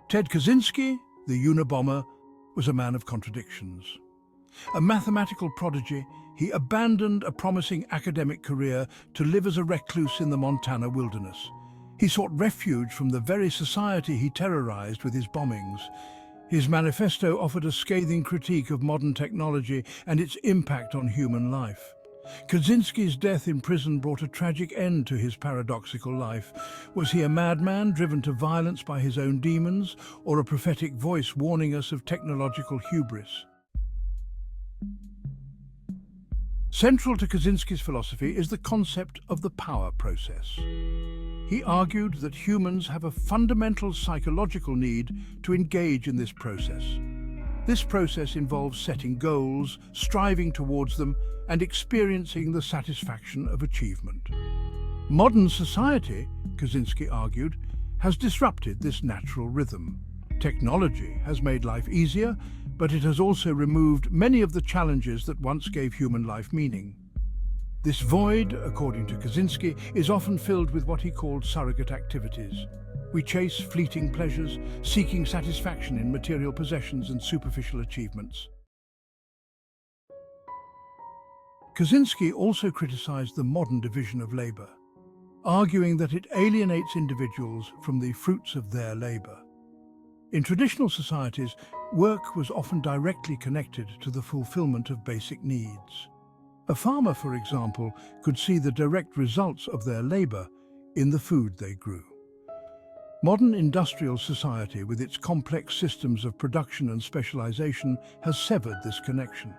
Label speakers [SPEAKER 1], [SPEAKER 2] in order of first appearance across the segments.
[SPEAKER 1] Ted Kaczynski, the Unabomber, was a man of contradictions. A mathematical prodigy, he abandoned a promising academic career to live as a recluse in the Montana wilderness. He sought refuge from the very society he terrorized with his bombings. His manifesto offered a scathing critique of modern technology and its impact on human life. Kaczynski's death in prison brought a tragic end to his paradoxical life. Was he a madman driven to violence by his own demons, or a prophetic voice warning us of technological hubris? Central to Kaczynski's philosophy is the concept of the power process. He argued that humans have a fundamental psychological need to engage in this process. This process involves setting goals, striving towards them, and experiencing the satisfaction of achievement. Modern society, Kaczynski argued, has disrupted this natural rhythm. Technology has made life easier, but it has also removed many of the challenges that once gave human life meaning. This void, according to Kaczynski, is often filled with what he called surrogate activities. We chase fleeting pleasures, seeking satisfaction in material possessions and superficial achievements. Kaczynski also criticized the modern division of labor, arguing that it alienates individuals from the fruits of their labor. In traditional societies, work was often directly connected to the fulfillment of basic needs. A farmer, for example, could see the direct results of their labor in the food they grew. Modern industrial society, with its complex systems of production and specialization, has severed this connection.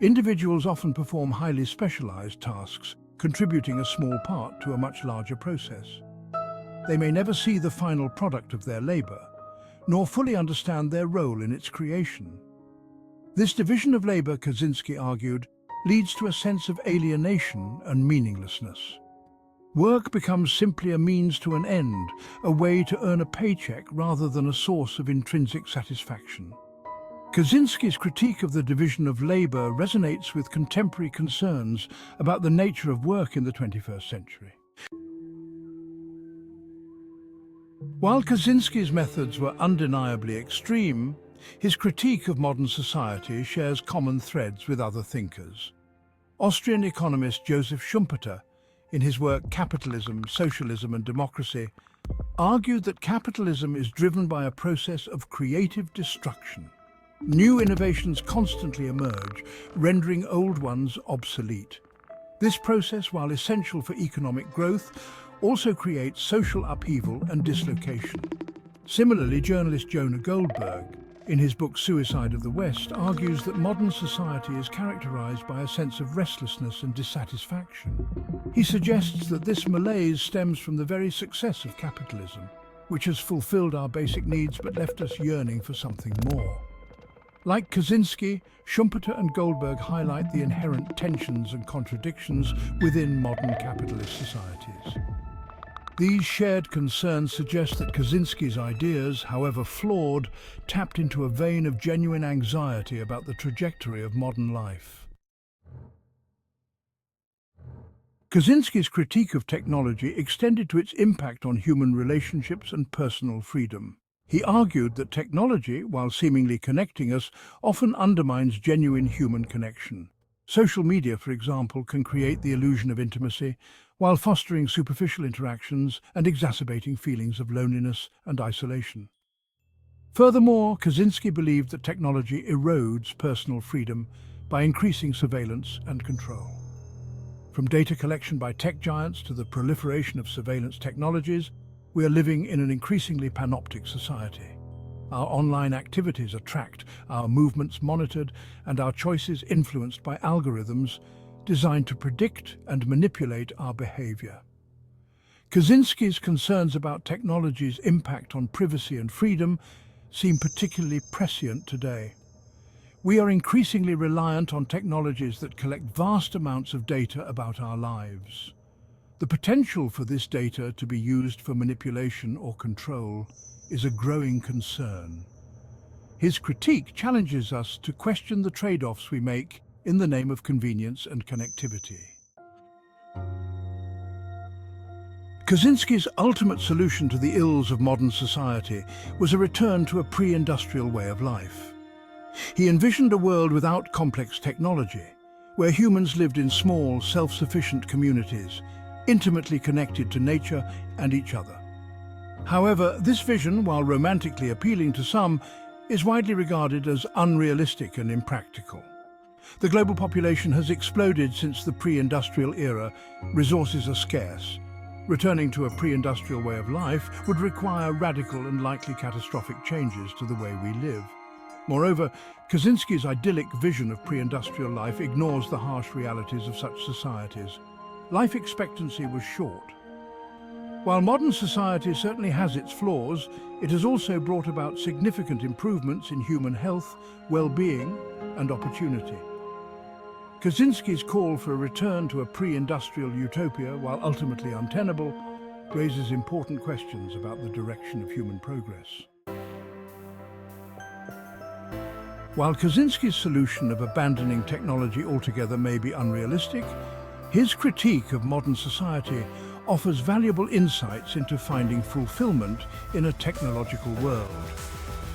[SPEAKER 1] Individuals often perform highly specialized tasks, contributing a small part to a much larger process. They may never see the final product of their labor, nor fully understand their role in its creation. This division of labor, Kaczynski argued, leads to a sense of alienation and meaninglessness. Work becomes simply a means to an end, a way to earn a paycheck rather than a source of intrinsic satisfaction. Kaczynski's critique of the division of labor resonates with contemporary concerns about the nature of work in the 21st century. While Kaczynski's methods were undeniably extreme, his critique of modern society shares common threads with other thinkers. Austrian economist Joseph Schumpeter, in his work Capitalism, Socialism and Democracy, argued that capitalism is driven by a process of creative destruction. New innovations constantly emerge, rendering old ones obsolete. This process, while essential for economic growth, also creates social upheaval and dislocation. Similarly, journalist Jonah Goldberg, in his book Suicide of the West, argues that modern society is characterized by a sense of restlessness and dissatisfaction. He suggests that this malaise stems from the very success of capitalism, which has fulfilled our basic needs but left us yearning for something more. Like Kaczynski, Schumpeter and Goldberg highlight the inherent tensions and contradictions within modern capitalist societies. These shared concerns suggest that Kaczynski's ideas, however flawed, tapped into a vein of genuine anxiety about the trajectory of modern life. Kaczynski's critique of technology extended to its impact on human relationships and personal freedom. He argued that technology, while seemingly connecting us, often undermines genuine human connection. Social media, for example, can create the illusion of intimacy, while fostering superficial interactions and exacerbating feelings of loneliness and isolation. Furthermore, Kaczynski believed that technology erodes personal freedom by increasing surveillance and control. From data collection by tech giants to the proliferation of surveillance technologies, we are living in an increasingly panoptic society. Our online activities are tracked, our movements monitored, and our choices influenced by algorithms designed to predict and manipulate our behavior. Kaczynski's concerns about technology's impact on privacy and freedom seem particularly prescient today. We are increasingly reliant on technologies that collect vast amounts of data about our lives. The potential for this data to be used for manipulation or control is a growing concern. His critique challenges us to question the trade-offs we make in the name of convenience and connectivity. Kaczynski's ultimate solution to the ills of modern society was a return to a pre-industrial way of life. He envisioned a world without complex technology, where humans lived in small, self-sufficient communities, intimately connected to nature and each other. However, this vision, while romantically appealing to some, is widely regarded as unrealistic and impractical. The global population has exploded since the pre-industrial era. Resources are scarce. Returning to a pre-industrial way of life would require radical and likely catastrophic changes to the way we live. Moreover, Kaczynski's idyllic vision of pre-industrial life ignores the harsh realities of such societies. Life expectancy was short. While modern society certainly has its flaws, it has also brought about significant improvements in human health, well-being, and opportunity. Kaczynski's call for a return to a pre-industrial utopia, while ultimately untenable, raises important questions about the direction of human progress. While Kaczynski's solution of abandoning technology altogether may be unrealistic, his critique of modern society offers valuable insights into finding fulfillment in a technological world.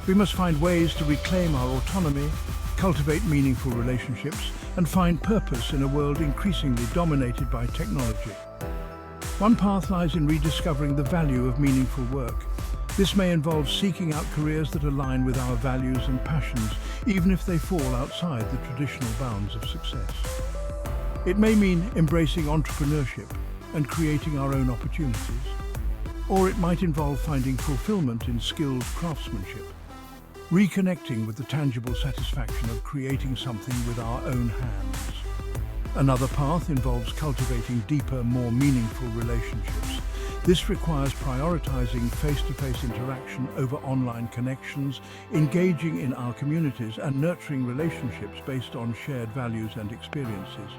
[SPEAKER 1] We must find ways to reclaim our autonomy, cultivate meaningful relationships, and find purpose in a world increasingly dominated by technology. One path lies in rediscovering the value of meaningful work. This may involve seeking out careers that align with our values and passions, even if they fall outside the traditional bounds of success. It may mean embracing entrepreneurship and creating our own opportunities. Or it might involve finding fulfillment in skilled craftsmanship, reconnecting with the tangible satisfaction of creating something with our own hands. Another path involves cultivating deeper, more meaningful relationships. This requires prioritizing face-to-face interaction over online connections, engaging in our communities, and nurturing relationships based on shared values and experiences.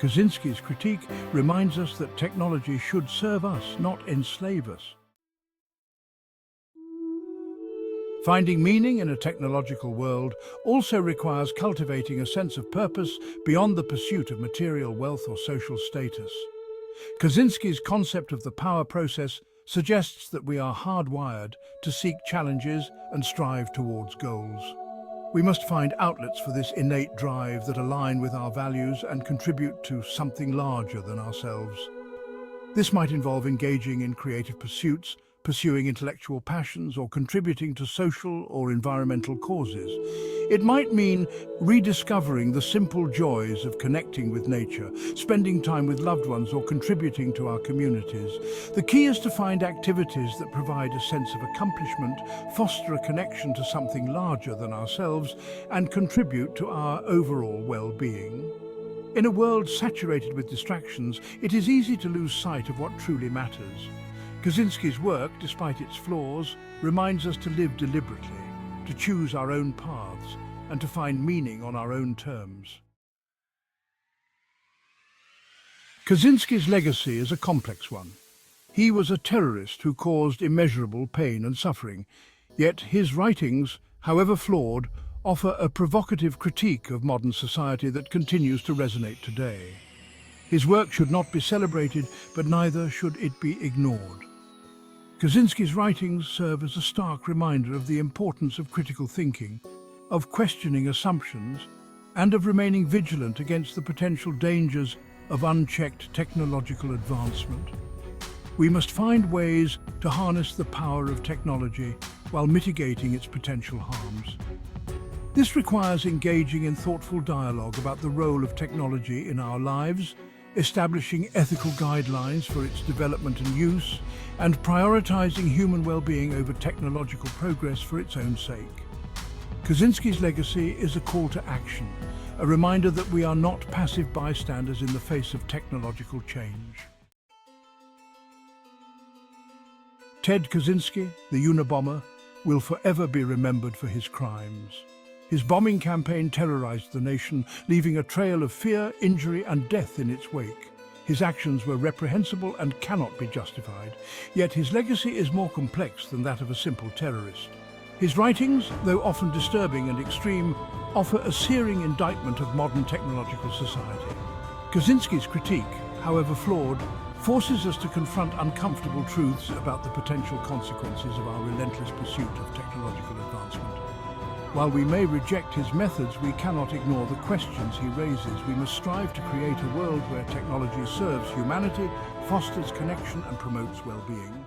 [SPEAKER 1] Kaczynski's critique reminds us that technology should serve us, not enslave us. Finding meaning in a technological world also requires cultivating a sense of purpose beyond the pursuit of material wealth or social status. Kaczynski's concept of the power process suggests that we are hardwired to seek challenges and strive towards goals. We must find outlets for this innate drive that align with our values and contribute to something larger than ourselves. This might involve engaging in creative pursuits, pursuing intellectual passions, or contributing to social or environmental causes. It might mean rediscovering the simple joys of connecting with nature, spending time with loved ones, or contributing to our communities. The key is to find activities that provide a sense of accomplishment, foster a connection to something larger than ourselves, and contribute to our overall well-being. In a world saturated with distractions, it is easy to lose sight of what truly matters. Kaczynski's work, despite its flaws, reminds us to live deliberately, to choose our own paths, and to find meaning on our own terms. Kaczynski's legacy is a complex one. He was a terrorist who caused immeasurable pain and suffering, yet his writings, however flawed, offer a provocative critique of modern society that continues to resonate today. His work should not be celebrated, but neither should it be ignored. Kaczynski's writings serve as a stark reminder of the importance of critical thinking, of questioning assumptions, and of remaining vigilant against the potential dangers of unchecked technological advancement. We must find ways to harness the power of technology while mitigating its potential harms. This requires engaging in thoughtful dialogue about the role of technology in our lives, establishing ethical guidelines for its development and use, and prioritizing human well-being over technological progress for its own sake. Kaczynski's legacy is a call to action, a reminder that we are not passive bystanders in the face of technological change. Ted Kaczynski, the Unabomber, will forever be remembered for his crimes. His bombing campaign terrorized the nation, leaving a trail of fear, injury, and death in its wake. His actions were reprehensible and cannot be justified, yet his legacy is more complex than that of a simple terrorist. His writings, though often disturbing and extreme, offer a searing indictment of modern technological society. Kaczynski's critique, however flawed, forces us to confront uncomfortable truths about the potential consequences of our relentless pursuit of technological advancement. While we may reject his methods, we cannot ignore the questions he raises. We must strive to create a world where technology serves humanity, fosters connection, and promotes well-being.